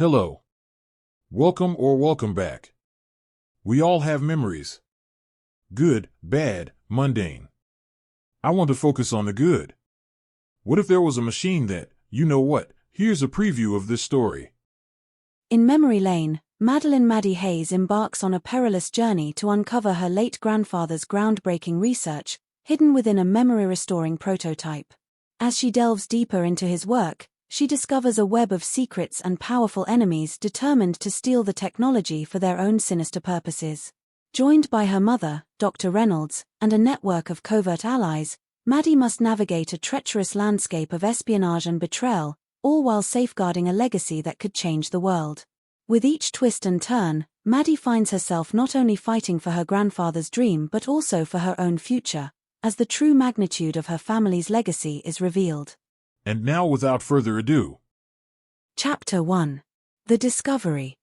Hello. Welcome back. We all have memories. Good, bad, mundane. I want to focus on the good. What if there was a machine that, you know what, here's a preview of this story. In memory lane, Maddie Hayes embarks on a perilous journey to uncover her late grandfather's groundbreaking research, hidden within a memory-restoring prototype. As she delves deeper into his work, she discovers a web of secrets and powerful enemies determined to steal the technology for their own sinister purposes. Joined by her mother, Dr. Reynolds, and a network of covert allies, Maddie must navigate a treacherous landscape of espionage and betrayal, all while safeguarding a legacy that could change the world. With each twist and turn, Maddie finds herself not only fighting for her grandfather's dream but also for her own future, as the true magnitude of her family's legacy is revealed. And now, without further ado. Chapter 1. The Discovery.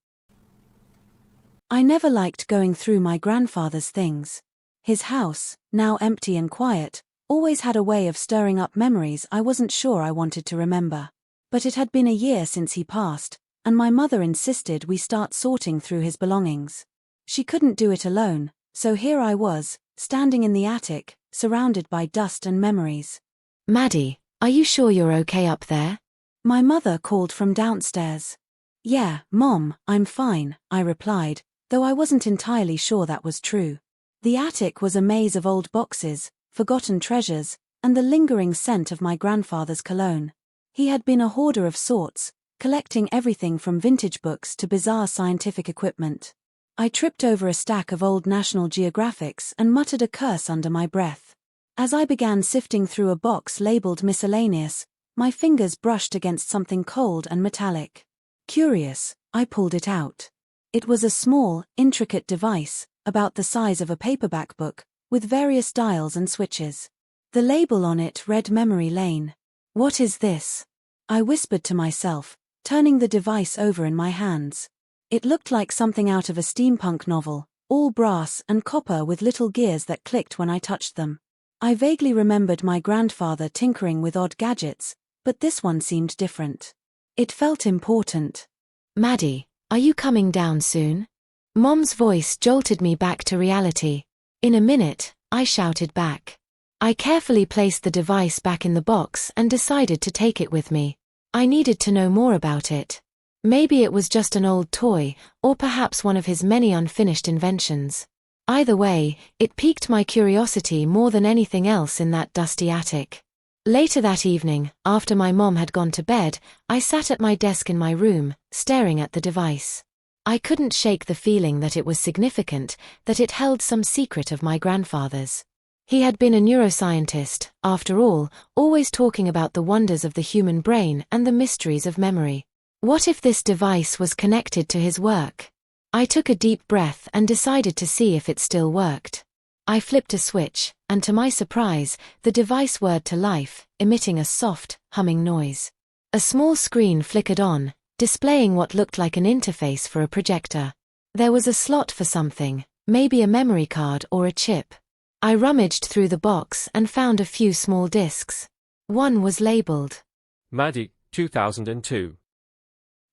I never liked going through my grandfather's things. His house, now empty and quiet, always had a way of stirring up memories I wasn't sure I wanted to remember. But it had been a year since he passed, and my mother insisted we start sorting through his belongings. She couldn't do it alone, so here I was, standing in the attic, surrounded by dust and memories. Maddie, are you sure you're okay up there? My mother called from downstairs. Yeah, Mom, I'm fine, I replied, though I wasn't entirely sure that was true. The attic was a maze of old boxes, forgotten treasures, and the lingering scent of my grandfather's cologne. He had been a hoarder of sorts, collecting everything from vintage books to bizarre scientific equipment. I tripped over a stack of old National Geographics and muttered a curse under my breath. As I began sifting through a box labeled miscellaneous, my fingers brushed against something cold and metallic. Curious, I pulled it out. It was a small, intricate device, about the size of a paperback book, with various dials and switches. The label on it read Memory Lane. What is this? I whispered to myself, turning the device over in my hands. It looked like something out of a steampunk novel, all brass and copper with little gears that clicked when I touched them. I vaguely remembered my grandfather tinkering with odd gadgets, but this one seemed different. It felt important. Maddie, are you coming down soon? Mom's voice jolted me back to reality. In a minute, I shouted back. I carefully placed the device back in the box and decided to take it with me. I needed to know more about it. Maybe it was just an old toy, or perhaps one of his many unfinished inventions. Either way, it piqued my curiosity more than anything else in that dusty attic. Later that evening, after my mom had gone to bed, I sat at my desk in my room, staring at the device. I couldn't shake the feeling that it was significant, that it held some secret of my grandfather's. He had been a neuroscientist, after all, always talking about the wonders of the human brain and the mysteries of memory. What if this device was connected to his work? I took a deep breath and decided to see if it still worked. I flipped a switch, and to my surprise, the device whirred to life, emitting a soft, humming noise. A small screen flickered on, displaying what looked like an interface for a projector. There was a slot for something, maybe a memory card or a chip. I rummaged through the box and found a few small discs. One was labeled Maddie, 2002.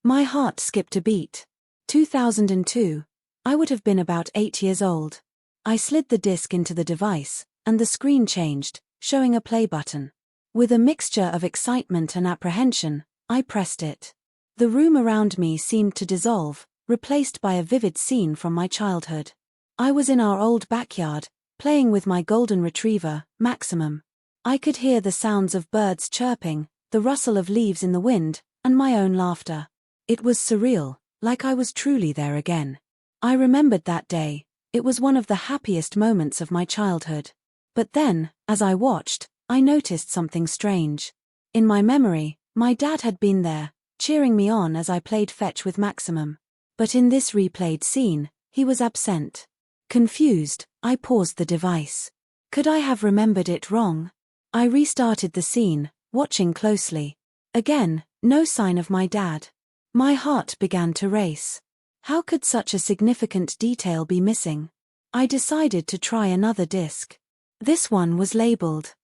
My heart skipped a beat. 2002. I would have been about 8 years old. I slid the disc into the device, and the screen changed, showing a play button. With a mixture of excitement and apprehension, I pressed it. The room around me seemed to dissolve, replaced by a vivid scene from my childhood. I was in our old backyard, playing with my golden retriever, Maximum. I could hear the sounds of birds chirping, the rustle of leaves in the wind, and my own laughter. It was surreal, like I was truly there again. I remembered that day. It was one of the happiest moments of my childhood. But then, as I watched, I noticed something strange. In my memory, my dad had been there, cheering me on as I played fetch with Maximum. But in this replayed scene, he was absent. Confused, I paused the device. Could I have remembered it wrong? I restarted the scene, watching closely. Again, no sign of my dad. My heart began to race. How could such a significant detail be missing? I decided to try another disc. This one was labeled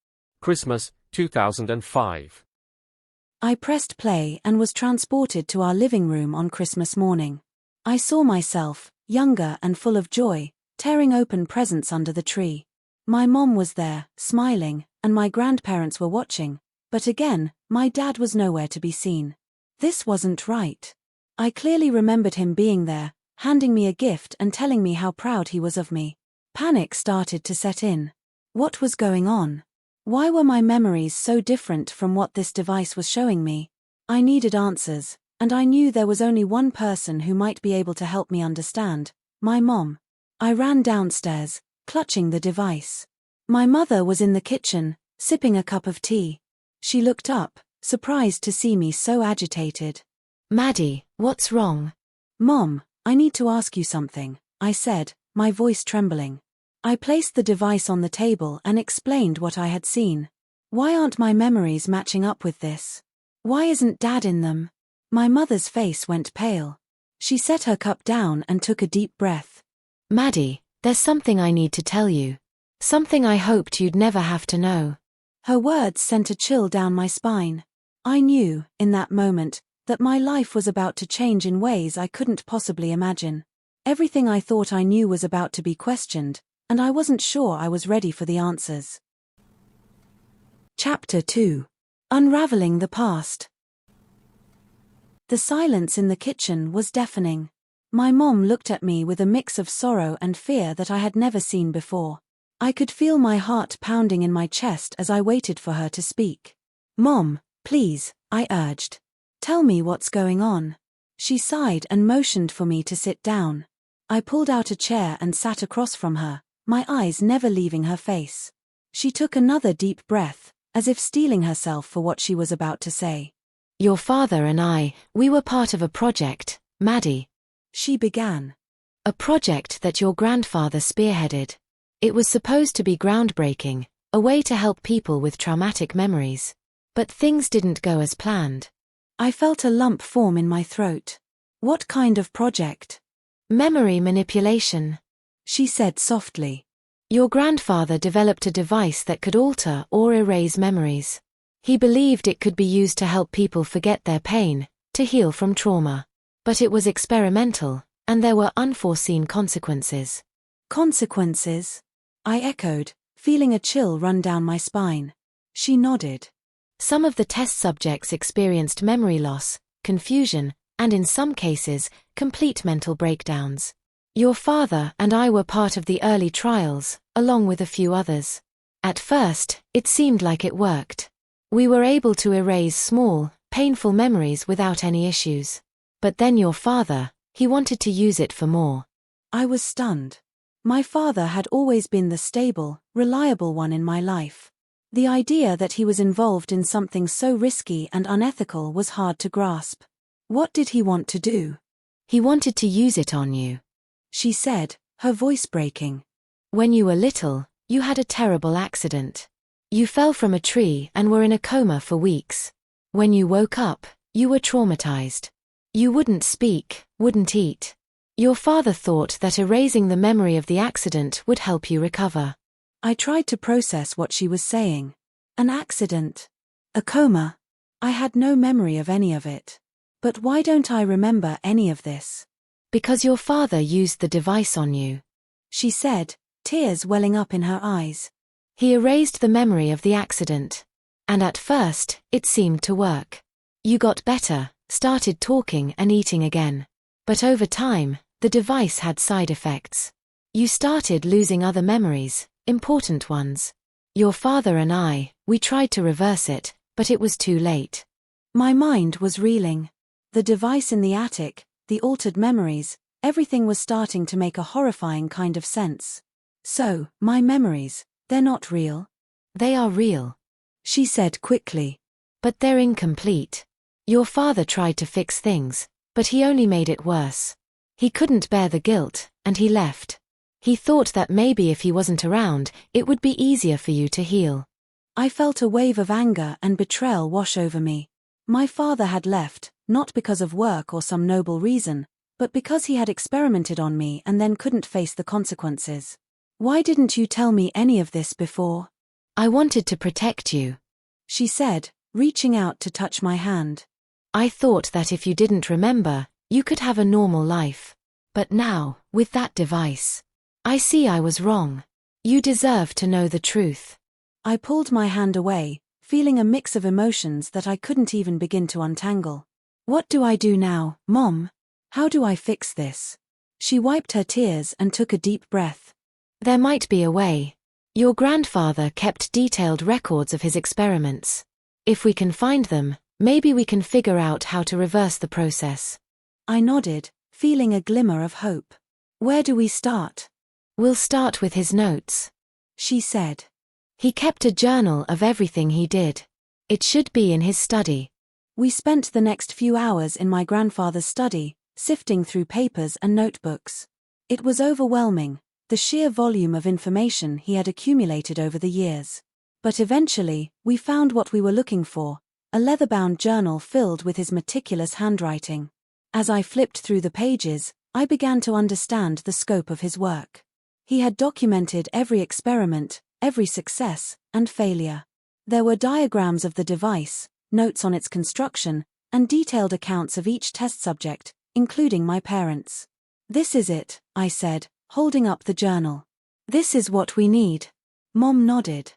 Christmas, 2005. I pressed play and was transported to our living room on Christmas morning. I saw myself, younger and full of joy, tearing open presents under the tree. My mom was there, smiling, and my grandparents were watching, but again, my dad was nowhere to be seen. This wasn't right. I clearly remembered him being there, handing me a gift and telling me how proud he was of me. Panic started to set in. What was going on? Why were my memories so different from what this device was showing me? I needed answers, and I knew there was only one person who might be able to help me understand: my mom. I ran downstairs, clutching the device. My mother was in the kitchen, sipping a cup of tea. She looked up, surprised to see me so agitated. Maddie, what's wrong? Mom, I need to ask you something, I said, my voice trembling. I placed the device on the table and explained what I had seen. Why aren't my memories matching up with this? Why isn't Dad in them? My mother's face went pale. She set her cup down and took a deep breath. Maddie, there's something I need to tell you. Something I hoped you'd never have to know. Her words sent a chill down my spine. I knew, in that moment, that my life was about to change in ways I couldn't possibly imagine. Everything I thought I knew was about to be questioned, and I wasn't sure I was ready for the answers. Chapter 2. Unraveling the Past. The silence in the kitchen was deafening. My mom looked at me with a mix of sorrow and fear that I had never seen before. I could feel my heart pounding in my chest as I waited for her to speak. Mom, please, I urged. Tell me what's going on. She sighed and motioned for me to sit down. I pulled out a chair and sat across from her, my eyes never leaving her face. She took another deep breath, as if steeling herself for what she was about to say. Your father and I, we were part of a project, Maddie. She began. A project that your grandfather spearheaded. It was supposed to be groundbreaking, a way to help people with traumatic memories. But things didn't go as planned. I felt a lump form in my throat. What kind of project? Memory manipulation, she said softly. Your grandfather developed a device that could alter or erase memories. He believed it could be used to help people forget their pain, to heal from trauma. But it was experimental, and there were unforeseen consequences. Consequences? I echoed, feeling a chill run down my spine. She nodded. Some of the test subjects experienced memory loss, confusion, and in some cases, complete mental breakdowns. Your father and I were part of the early trials, along with a few others. At first, it seemed like it worked. We were able to erase small, painful memories without any issues. But then your father, he wanted to use it for more. I was stunned. My father had always been the stable, reliable one in my life. The idea that he was involved in something so risky and unethical was hard to grasp. What did he want to do? He wanted to use it on you, she said, her voice breaking. When you were little, you had a terrible accident. You fell from a tree and were in a coma for weeks. When you woke up, you were traumatized. You wouldn't speak, wouldn't eat. Your father thought that erasing the memory of the accident would help you recover. I tried to process what she was saying. An accident. A coma. I had no memory of any of it. But why don't I remember any of this? Because your father used the device on you, she said, tears welling up in her eyes. He erased the memory of the accident. And at first, it seemed to work. You got better, started talking and eating again. But over time, the device had side effects. You started losing other memories, important ones. Your father and I, we tried to reverse it, but it was too late. My mind was reeling. The device in the attic, the altered memories, everything was starting to make a horrifying kind of sense. So, my memories, they're not real? They are real, she said quickly. But they're incomplete. Your father tried to fix things, but he only made it worse. He couldn't bear the guilt, and he left. He thought that maybe if he wasn't around, it would be easier for you to heal. I felt a wave of anger and betrayal wash over me. My father had left, not because of work or some noble reason, but because he had experimented on me and then couldn't face the consequences. Why didn't you tell me any of this before? I wanted to protect you, she said, reaching out to touch my hand. I thought that if you didn't remember, you could have a normal life. But now, with that device, I see I was wrong. You deserve to know the truth. I pulled my hand away, feeling a mix of emotions that I couldn't even begin to untangle. What do I do now, Mom? How do I fix this? She wiped her tears and took a deep breath. There might be a way. Your grandfather kept detailed records of his experiments. If we can find them, maybe we can figure out how to reverse the process. I nodded, feeling a glimmer of hope. Where do we start? We'll start with his notes, she said. He kept a journal of everything he did. It should be in his study. We spent the next few hours in my grandfather's study, sifting through papers and notebooks. It was overwhelming, the sheer volume of information he had accumulated over the years. But eventually, we found what we were looking for, a leather-bound journal filled with his meticulous handwriting. As I flipped through the pages, I began to understand the scope of his work. He had documented every experiment, every success and failure. There were diagrams of the device, notes on its construction, and detailed accounts of each test subject, including my parents. This is it, I said, holding up the journal. This is what we need. Mom nodded.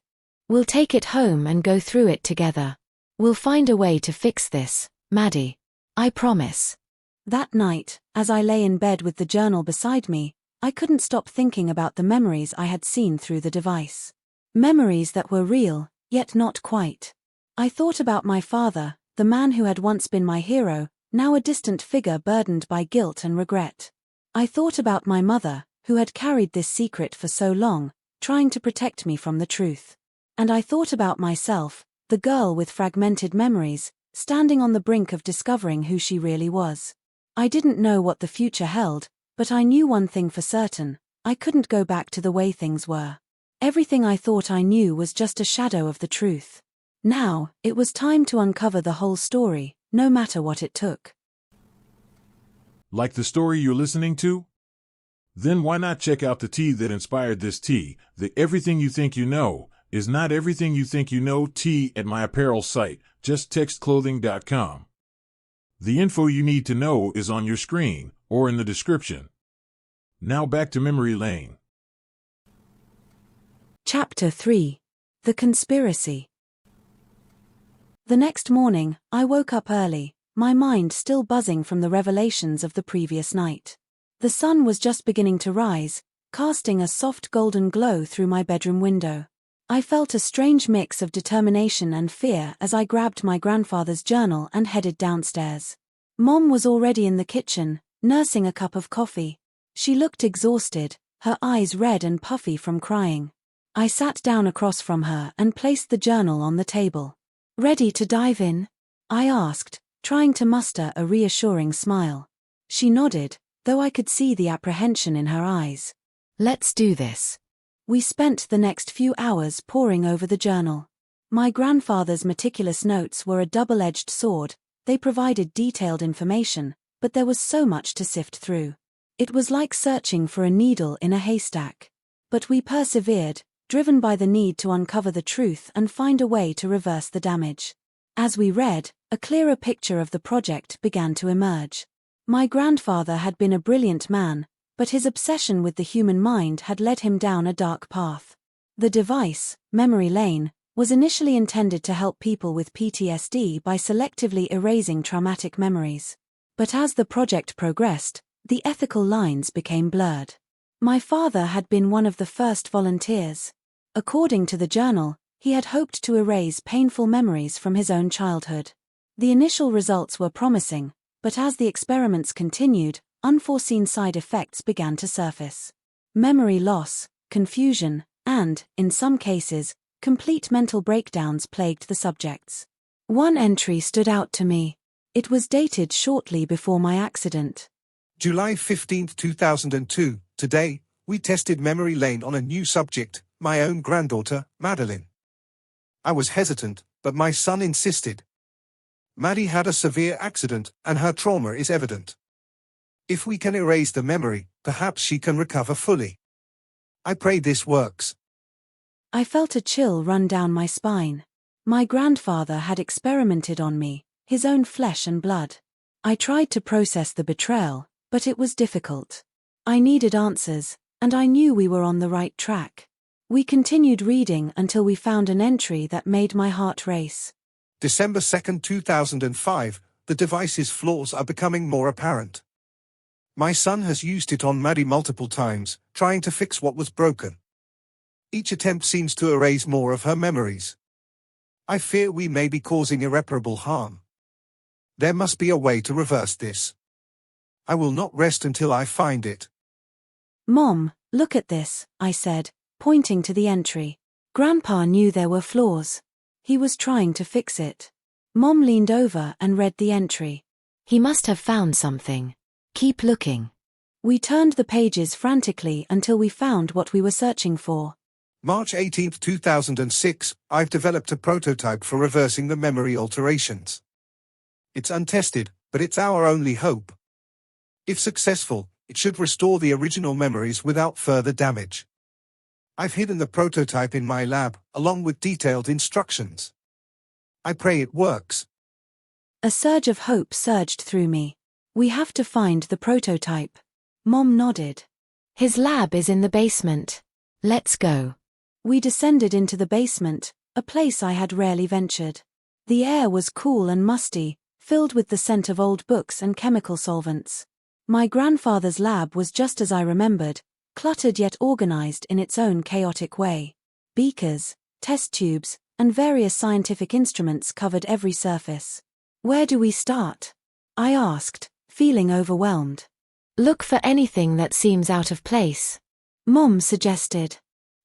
We'll take it home and go through it together. We'll find a way to fix this, Maddie. I promise. That night, as I lay in bed with the journal beside me, I couldn't stop thinking about the memories I had seen through the device. Memories that were real, yet not quite. I thought about my father, the man who had once been my hero, now a distant figure burdened by guilt and regret. I thought about my mother, who had carried this secret for so long, trying to protect me from the truth. And I thought about myself, the girl with fragmented memories, standing on the brink of discovering who she really was. I didn't know what the future held, but I knew one thing for certain: I couldn't go back to the way things were. Everything I thought I knew was just a shadow of the truth. Now, it was time to uncover the whole story, no matter what it took. Like the story you're listening to? Then why not check out the tea that inspired this tea? The Everything You Think You Know is not everything you think you know tea at my apparel site, justtextclothing.com. The info you need to know is on your screen, or in the description. Now back to memory lane. Chapter 3. The Conspiracy. The next morning, I woke up early, my mind still buzzing from the revelations of the previous night. The sun was just beginning to rise, casting a soft golden glow through my bedroom window. I felt a strange mix of determination and fear as I grabbed my grandfather's journal and headed downstairs. Mom was already in the kitchen, nursing a cup of coffee. She looked exhausted, her eyes red and puffy from crying. I sat down across from her and placed the journal on the table. "Ready to dive in?" I asked, trying to muster a reassuring smile. She nodded, though I could see the apprehension in her eyes. Let's do this. We spent the next few hours poring over the journal. My grandfather's meticulous notes were a double-edged sword. They provided detailed information, but there was so much to sift through. It was like searching for a needle in a haystack. But we persevered, driven by the need to uncover the truth and find a way to reverse the damage. As we read, a clearer picture of the project began to emerge. My grandfather had been a brilliant man, but his obsession with the human mind had led him down a dark path. The device, Memory Lane, was initially intended to help people with PTSD by selectively erasing traumatic memories. But as the project progressed, the ethical lines became blurred. My father had been one of the first volunteers. According to the journal, he had hoped to erase painful memories from his own childhood. The initial results were promising, but as the experiments continued, unforeseen side effects began to surface. Memory loss, confusion, and, in some cases, complete mental breakdowns plagued the subjects. One entry stood out to me. It was dated shortly before my accident. July 15, 2002. Today, we tested Memory Lane on a new subject, my own granddaughter, Madeline. I was hesitant, but my son insisted. Maddie had a severe accident, and her trauma is evident. If we can erase the memory, perhaps she can recover fully. I pray this works. I felt a chill run down my spine. My grandfather had experimented on me, his own flesh and blood. I tried to process the betrayal, but it was difficult. I needed answers, and I knew we were on the right track. We continued reading until we found an entry that made my heart race. December 2nd, 2005, the device's flaws are becoming more apparent. My son has used it on Maddie multiple times, trying to fix what was broken. Each attempt seems to erase more of her memories. I fear we may be causing irreparable harm. There must be a way to reverse this. I will not rest until I find it. Mom, look at this, I said, pointing to the entry. Grandpa knew there were flaws. He was trying to fix it. Mom leaned over and read the entry. He must have found something. Keep looking. We turned the pages frantically until we found what we were searching for. March 18, 2006, I've developed a prototype for reversing the memory alterations. It's untested, but it's our only hope. If successful, it should restore the original memories without further damage. I've hidden the prototype in my lab, along with detailed instructions. I pray it works. A surge of hope surged through me. We have to find the prototype. Mom nodded. His lab is in the basement. Let's go. We descended into the basement, a place I had rarely ventured. The air was cool and musty, filled with the scent of old books and chemical solvents. My grandfather's lab was just as I remembered, cluttered yet organized in its own chaotic way. Beakers, test tubes, and various scientific instruments covered every surface. Where do we start? I asked, feeling overwhelmed. Look for anything that seems out of place. Mom suggested.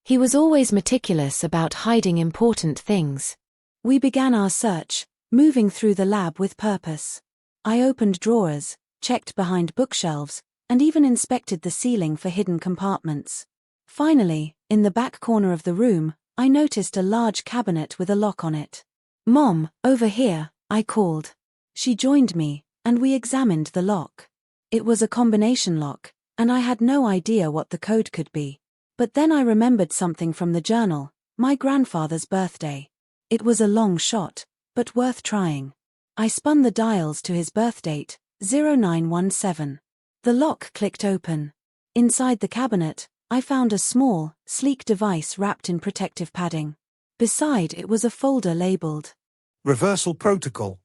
He was always meticulous about hiding important things. We began our search, moving through the lab with purpose. I opened drawers, checked behind bookshelves, and even inspected the ceiling for hidden compartments. Finally, in the back corner of the room, I noticed a large cabinet with a lock on it. Mom, over here, I called. She joined me, and we examined the lock. It was a combination lock, and I had no idea what the code could be. But then I remembered something from the journal, my grandfather's birthday. It was a long shot, but worth trying. I spun the dials to his birthdate, 0917. The lock clicked open. Inside the cabinet, I found a small, sleek device wrapped in protective padding. Beside it was a folder labeled Reversal Protocol.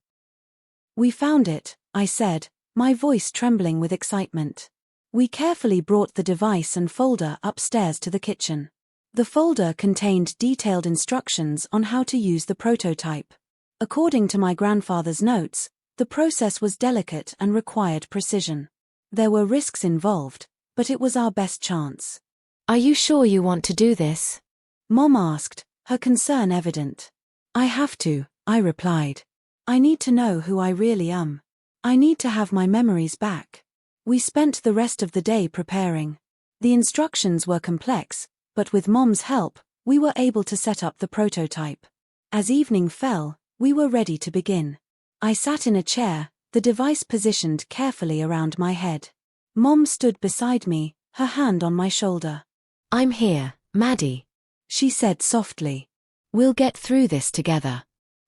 We found it, I said, my voice trembling with excitement. We carefully brought the device and folder upstairs to the kitchen. The folder contained detailed instructions on how to use the prototype. According to my grandfather's notes, the process was delicate and required precision. There were risks involved, but it was our best chance. Are you sure you want to do this? Mom asked, her concern evident. I have to, I replied. I need to know who I really am. I need to have my memories back. We spent the rest of the day preparing. The instructions were complex, but with Mom's help, we were able to set up the prototype. As evening fell, we were ready to begin. I sat in a chair, the device positioned carefully around my head. Mom stood beside me, her hand on my shoulder. I'm here, Maddie, she said softly. We'll get through this together.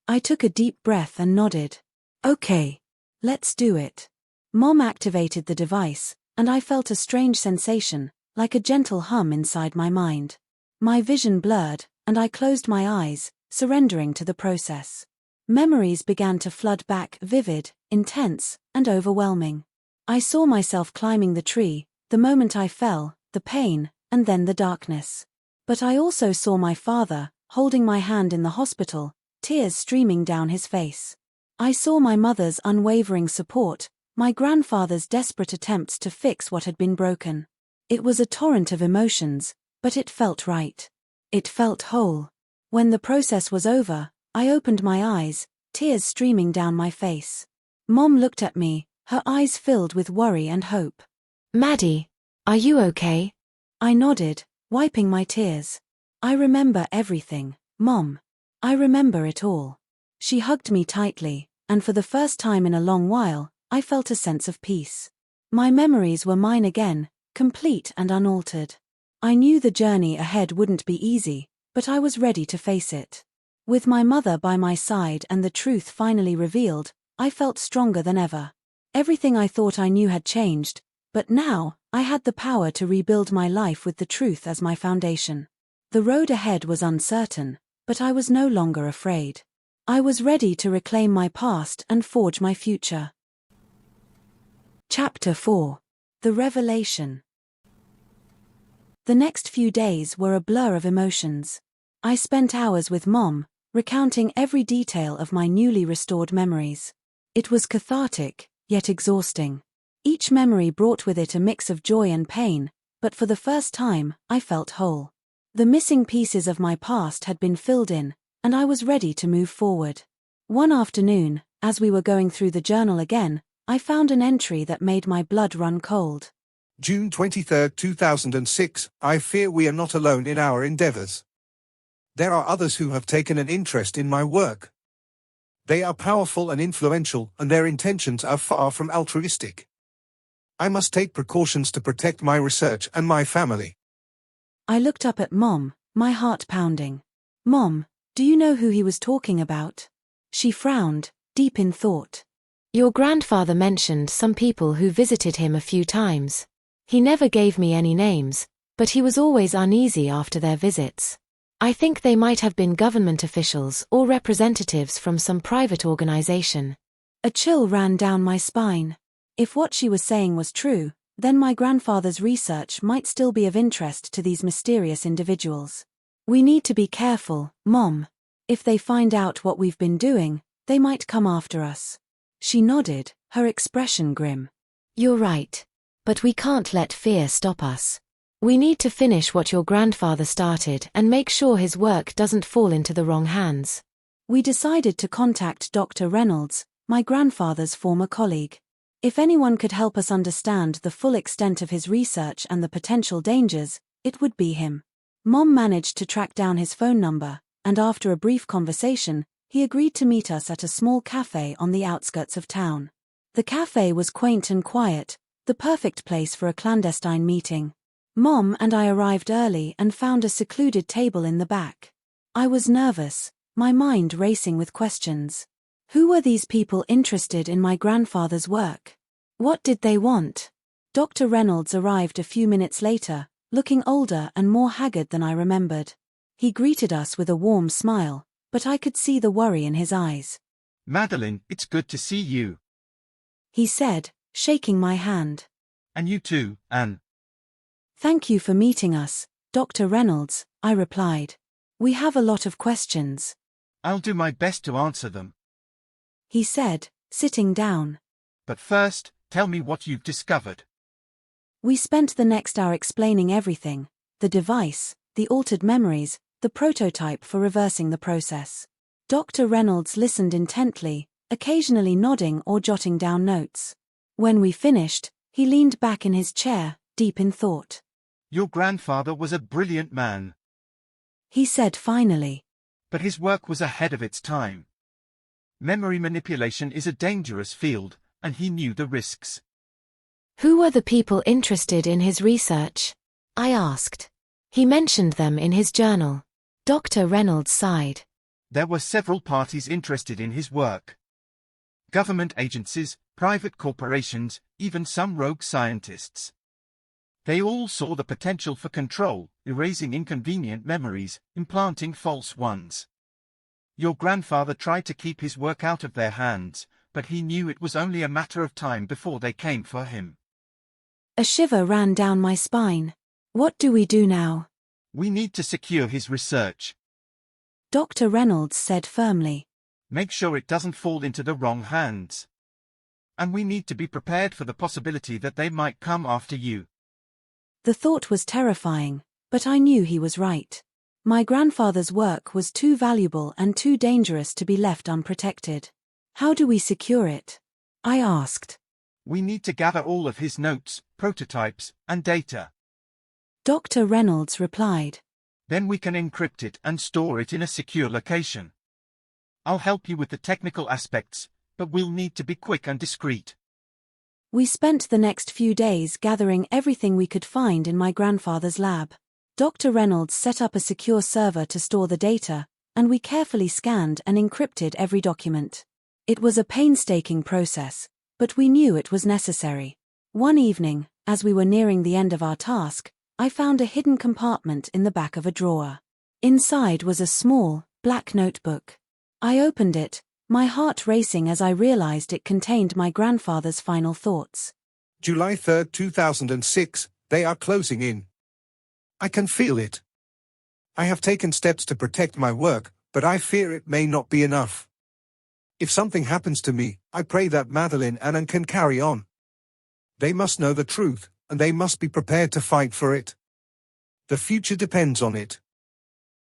I took a deep breath and nodded. Okay. Let's do it. Mom activated the device, and I felt a strange sensation, like a gentle hum inside my mind. My vision blurred, and I closed my eyes, surrendering to the process. Memories began to flood back, vivid, intense, and overwhelming. I saw myself climbing the tree, the moment I fell, the pain, and then the darkness. But I also saw my father, holding my hand in the hospital, tears streaming down his face. I saw my mother's unwavering support, my grandfather's desperate attempts to fix what had been broken. It was a torrent of emotions, but it felt right. It felt whole. When the process was over, I opened my eyes, tears streaming down my face. Mom looked at me, her eyes filled with worry and hope. Maddie, are you okay? I nodded, wiping my tears. I remember everything, Mom. I remember it all. She hugged me tightly, and for the first time in a long while, I felt a sense of peace. My memories were mine again, complete and unaltered. I knew the journey ahead wouldn't be easy, but I was ready to face it. With my mother by my side and the truth finally revealed, I felt stronger than ever. Everything I thought I knew had changed, but now, I had the power to rebuild my life with the truth as my foundation. The road ahead was uncertain, but I was no longer afraid. I was ready to reclaim my past and forge my future. Chapter 4. The Revelation. The next few days were a blur of emotions. I spent hours with Mom, recounting every detail of my newly restored memories. It was cathartic, yet exhausting. Each memory brought with it a mix of joy and pain, but for the first time, I felt whole. The missing pieces of my past had been filled in, and I was ready to move forward. One afternoon, as we were going through the journal again, I found an entry that made my blood run cold. June 23, 2006, I fear we are not alone in our endeavors. There are others who have taken an interest in my work. They are powerful and influential, and their intentions are far from altruistic. I must take precautions to protect my research and my family. I looked up at Mom, my heart pounding. Mom, do you know who he was talking about? She frowned, deep in thought. Your grandfather mentioned some people who visited him a few times. He never gave me any names, but he was always uneasy after their visits. I think they might have been government officials or representatives from some private organization. A chill ran down my spine. If what she was saying was true, then my grandfather's research might still be of interest to these mysterious individuals. We need to be careful, Mom. If they find out what we've been doing, they might come after us. She nodded, her expression grim. You're right. But we can't let fear stop us. We need to finish what your grandfather started and make sure his work doesn't fall into the wrong hands. We decided to contact Dr. Reynolds, my grandfather's former colleague. If anyone could help us understand the full extent of his research and the potential dangers, it would be him. Mom managed to track down his phone number, and after a brief conversation, he agreed to meet us at a small cafe on the outskirts of town. The cafe was quaint and quiet, the perfect place for a clandestine meeting. Mom and I arrived early and found a secluded table in the back. I was nervous, my mind racing with questions. Who were these people interested in my grandfather's work? What did they want? Dr. Reynolds arrived a few minutes later, looking older and more haggard than I remembered. He greeted us with a warm smile, but I could see the worry in his eyes. Madeline, it's good to see you. He said, shaking my hand. And you too, Anne. Thank you for meeting us, Dr. Reynolds, I replied. We have a lot of questions. I'll do my best to answer them. He said, sitting down. But first, tell me what you've discovered. We spent the next hour explaining everything, the device, the altered memories, the prototype for reversing the process. Dr. Reynolds listened intently, occasionally nodding or jotting down notes. When we finished, he leaned back in his chair, deep in thought. Your grandfather was a brilliant man. He said finally. But his work was ahead of its time. Memory manipulation is a dangerous field, and he knew the risks. Who were the people interested in his research? I asked. He mentioned them in his journal. Dr. Reynolds sighed. There were several parties interested in his work. Government agencies, private corporations, even some rogue scientists. They all saw the potential for control, erasing inconvenient memories, implanting false ones. Your grandfather tried to keep his work out of their hands, but he knew it was only a matter of time before they came for him. A shiver ran down my spine. What do we do now? We need to secure his research. Dr. Reynolds said firmly. Make sure it doesn't fall into the wrong hands. And we need to be prepared for the possibility that they might come after you. The thought was terrifying, but I knew he was right. My grandfather's work was too valuable and too dangerous to be left unprotected. How do we secure it? I asked. We need to gather all of his notes, prototypes, and data. Dr. Reynolds replied. Then we can encrypt it and store it in a secure location. I'll help you with the technical aspects, but we'll need to be quick and discreet. We spent the next few days gathering everything we could find in my grandfather's lab. Dr. Reynolds set up a secure server to store the data, and we carefully scanned and encrypted every document. It was a painstaking process, but we knew it was necessary. One evening, as we were nearing the end of our task, I found a hidden compartment in the back of a drawer. Inside was a small, black notebook. I opened it, my heart racing as I realized it contained my grandfather's final thoughts. July 3, 2006, they are closing in. I can feel it. I have taken steps to protect my work, but I fear it may not be enough. If something happens to me, I pray that Madeline and Anne can carry on. They must know the truth, and they must be prepared to fight for it. The future depends on it.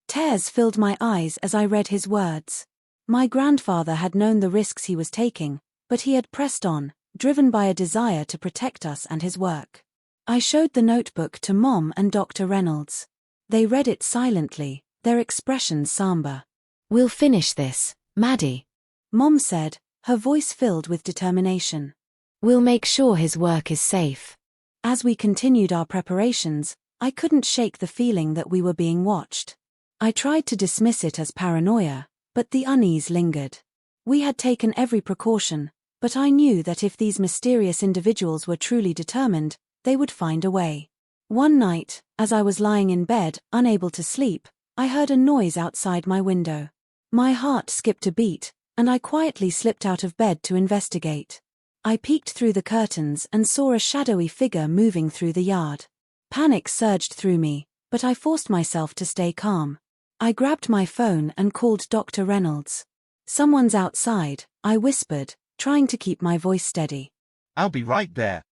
Tears filled my eyes as I read his words. My grandfather had known the risks he was taking, but he had pressed on, driven by a desire to protect us and his work. I showed the notebook to Mom and Dr. Reynolds. They read it silently, their expressions somber. We'll finish this, Maddie. Mom said, her voice filled with determination. We'll make sure his work is safe. As we continued our preparations, I couldn't shake the feeling that we were being watched. I tried to dismiss it as paranoia, but the unease lingered. We had taken every precaution, but I knew that if these mysterious individuals were truly determined, they would find a way. One night, as I was lying in bed, unable to sleep, I heard a noise outside my window. My heart skipped a beat, and I quietly slipped out of bed to investigate. I peeked through the curtains and saw a shadowy figure moving through the yard. Panic surged through me, but I forced myself to stay calm. I grabbed my phone and called Dr. Reynolds. Someone's outside, I whispered, trying to keep my voice steady. I'll be right there.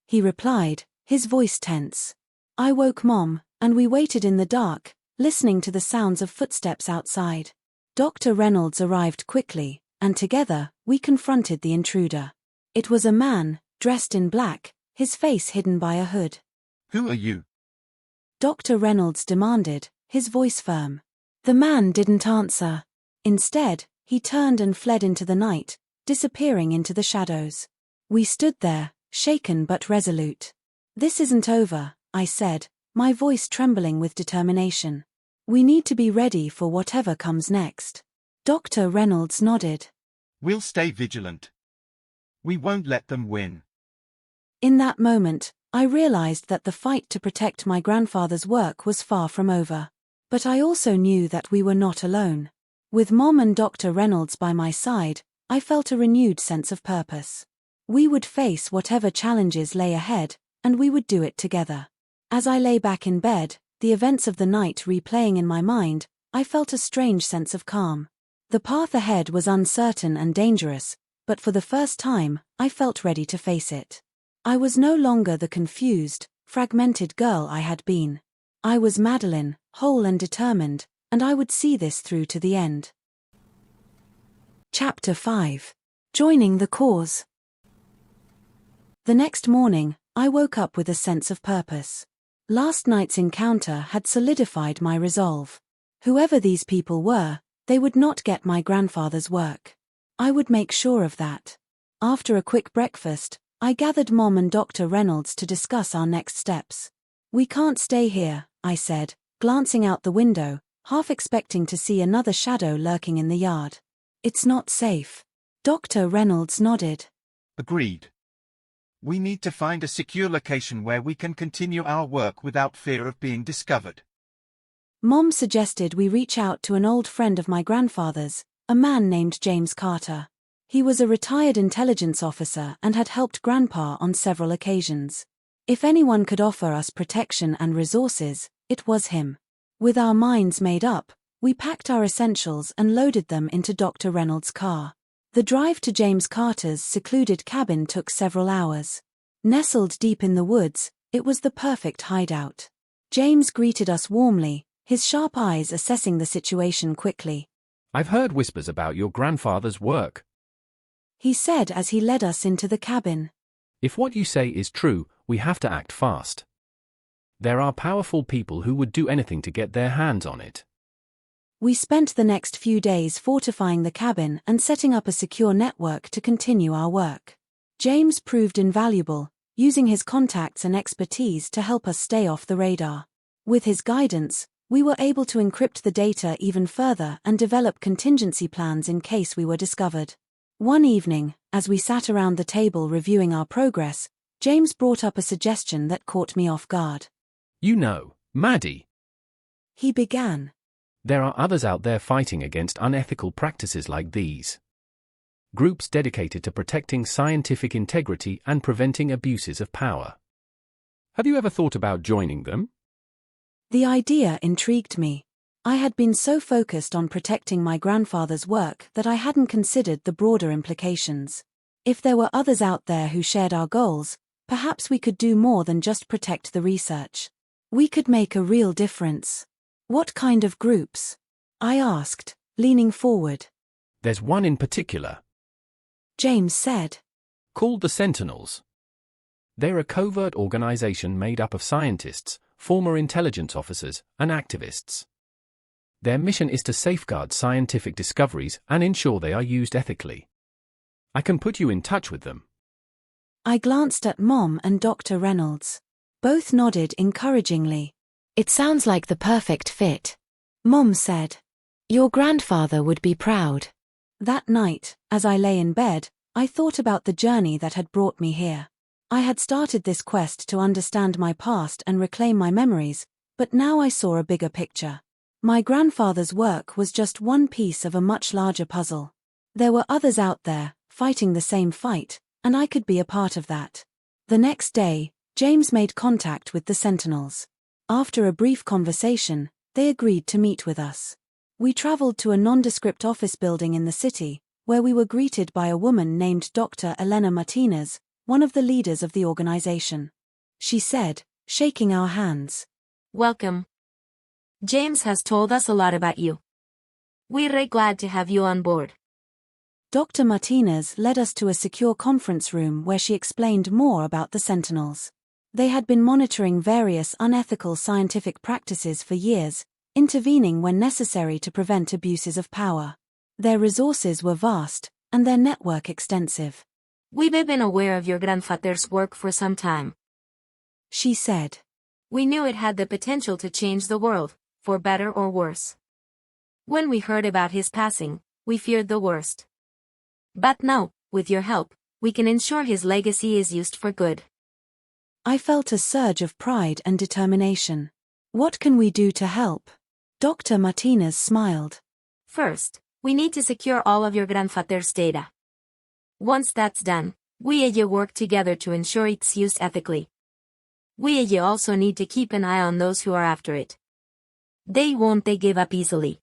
He replied, his voice tense. I woke Mom, and we waited in the dark, listening to the sounds of footsteps outside. Dr. Reynolds arrived quickly, and together, we confronted the intruder. It was a man, dressed in black, his face hidden by a hood. Who are you? Dr. Reynolds demanded, his voice firm. The man didn't answer. Instead, he turned and fled into the night, disappearing into the shadows. We stood there, shaken but resolute. This isn't over, I said, my voice trembling with determination. We need to be ready for whatever comes next. Dr. Reynolds nodded. We'll stay vigilant. We won't let them win. In that moment, I realized that the fight to protect my grandfather's work was far from over. But I also knew that we were not alone. With Mom and Dr. Reynolds by my side, I felt a renewed sense of purpose. We would face whatever challenges lay ahead, and we would do it together. As I lay back in bed, the events of the night replaying in my mind, I felt a strange sense of calm. The path ahead was uncertain and dangerous, but for the first time, I felt ready to face it. I was no longer the confused, fragmented girl I had been. I was Madeline, whole and determined, and I would see this through to the end. Chapter 5. Joining the cause. The next morning, I woke up with a sense of purpose. Last night's encounter had solidified my resolve. Whoever these people were, they would not get my grandfather's work. I would make sure of that. After a quick breakfast, I gathered Mom and Dr. Reynolds to discuss our next steps. We can't stay here, I said, glancing out the window, half expecting to see another shadow lurking in the yard. It's not safe. Dr. Reynolds nodded. Agreed. We need to find a secure location where we can continue our work without fear of being discovered. Mom suggested we reach out to an old friend of my grandfather's, a man named James Carter. He was a retired intelligence officer and had helped Grandpa on several occasions. If anyone could offer us protection and resources, it was him. With our minds made up, we packed our essentials and loaded them into Dr. Reynolds' car. The drive to James Carter's secluded cabin took several hours. Nestled deep in the woods, it was the perfect hideout. James greeted us warmly, his sharp eyes assessing the situation quickly. I've heard whispers about your grandfather's work. He said as he led us into the cabin. If what you say is true, we have to act fast. There are powerful people who would do anything to get their hands on it. We spent the next few days fortifying the cabin and setting up a secure network to continue our work. James proved invaluable, using his contacts and expertise to help us stay off the radar. With his guidance, We were able to encrypt the data even further and develop contingency plans in case we were discovered. One evening, as we sat around the table reviewing our progress, James brought up a suggestion that caught me off guard. You know, Maddie, He began. there are others out there fighting against unethical practices like these. Groups dedicated to protecting scientific integrity and preventing abuses of power. Have you ever thought about joining them? The idea intrigued me. I had been so focused on protecting my grandfather's work that I hadn't considered the broader implications. If there were others out there who shared our goals, perhaps we could do more than just protect the research. We could make a real difference. What kind of groups? I asked, leaning forward. There's one in particular, James said. called the Sentinels. They're a covert organization made up of scientists, former intelligence officers, and activists. Their mission is to safeguard scientific discoveries and ensure they are used ethically. I can put you in touch with them. I glanced at Mom and Dr. Reynolds. Both nodded encouragingly. It sounds like the perfect fit. Mom said. Your grandfather would be proud. That night, as I lay in bed, I thought about the journey that had brought me here. I had started this quest to understand my past and reclaim my memories, but now I saw a bigger picture. My grandfather's work was just one piece of a much larger puzzle. There were others out there, fighting the same fight, and I could be a part of that. The next day, James made contact with the Sentinels. After a brief conversation, they agreed to meet with us. We traveled to a nondescript office building in the city, where we were greeted by a woman named Dr. Elena Martinez, one of the leaders of the organization. She said, shaking our hands. Welcome. James has told us a lot about you. We're really glad to have you on board. Dr. Martinez led us to a secure conference room where she explained more about the Sentinels. They had been monitoring various unethical scientific practices for years, intervening when necessary to prevent abuses of power. Their resources were vast, and their network extensive. We've been aware of your grandfather's work for some time. She said. We knew it had the potential to change the world, for better or worse. When we heard about his passing, we feared the worst. But now, with your help, we can ensure his legacy is used for good. I felt a surge of pride and determination. What can we do to help? Dr. Martinez smiled. First, we need to secure all of your grandfather's data. Once that's done, we and you work together to ensure it's used ethically. We and you also need to keep an eye on those who are after it. They won't give up easily.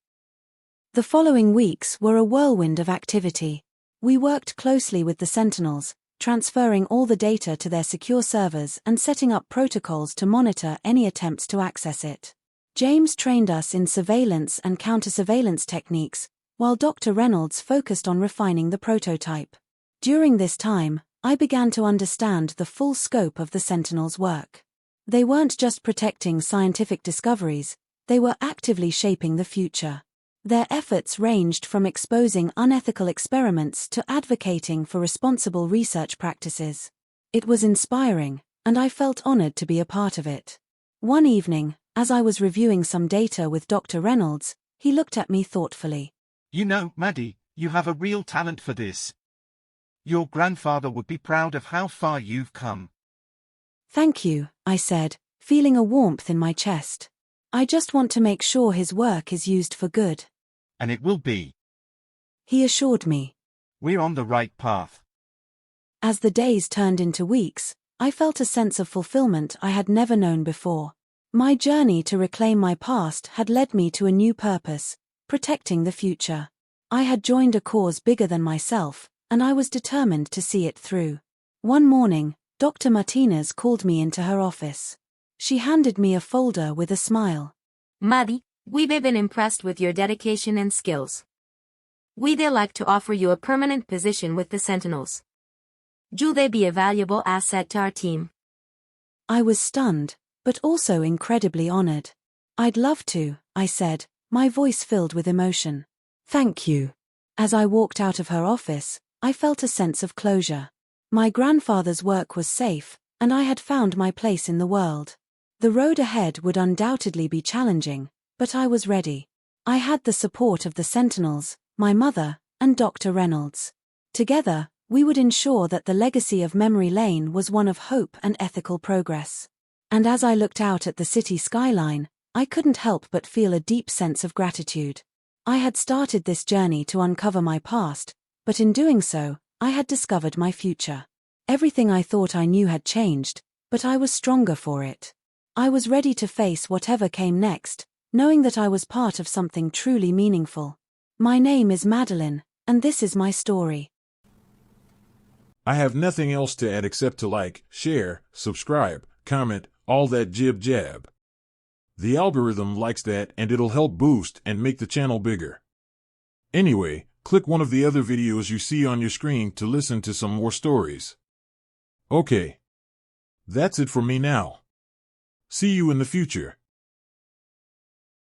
The following weeks were a whirlwind of activity. We worked closely with the Sentinels, transferring all the data to their secure servers and setting up protocols to monitor any attempts to access it. James trained us in surveillance and counter-surveillance techniques, while Dr. Reynolds focused on refining the prototype. During this time, I began to understand the full scope of the Sentinels' work. They weren't just protecting scientific discoveries, they were actively shaping the future. Their efforts ranged from exposing unethical experiments to advocating for responsible research practices. It was inspiring, and I felt honored to be a part of it. One evening, as I was reviewing some data with Dr. Reynolds, he looked at me thoughtfully. You know, Maddie, you have a real talent for this. Your grandfather would be proud of how far you've come. Thank you, I said, feeling a warmth in my chest. I just want to make sure his work is used for good. And it will be. He assured me. We're on the right path. As the days turned into weeks, I felt a sense of fulfillment I had never known before. My journey to reclaim my past had led me to a new purpose, protecting the future. I had joined a cause bigger than myself, and I was determined to see it through. One morning, Dr. Martinez called me into her office. She handed me a folder with a smile. Maddie, we've been impressed with your dedication and skills. We'd like to offer you a permanent position with the Sentinels. You'll be a valuable asset to our team. I was stunned, but also incredibly honored. I'd love to, I said, my voice filled with emotion. Thank you. As I walked out of her office, I felt a sense of closure. My grandfather's work was safe, and I had found my place in the world. The road ahead would undoubtedly be challenging, But I was ready. I had the support of the Sentinels, my mother, and Dr. Reynolds. Together, we would ensure that the legacy of Memory Lane was one of hope and ethical progress. And as I looked out at the city skyline, I couldn't help but feel a deep sense of gratitude. I had started this journey to uncover my past, but in doing so, I had discovered my future. Everything I thought I knew had changed, but I was stronger for it. I was ready to face whatever came next, knowing that I was part of something truly meaningful. My name is Madeline, and this is my story. I have nothing else to add except to like, share, subscribe, comment, all that jib-jab. The algorithm likes that and it'll help boost and make the channel bigger. Anyway, click one of the other videos you see on your screen to listen to some more stories. Okay. That's it for me now. See you in the future.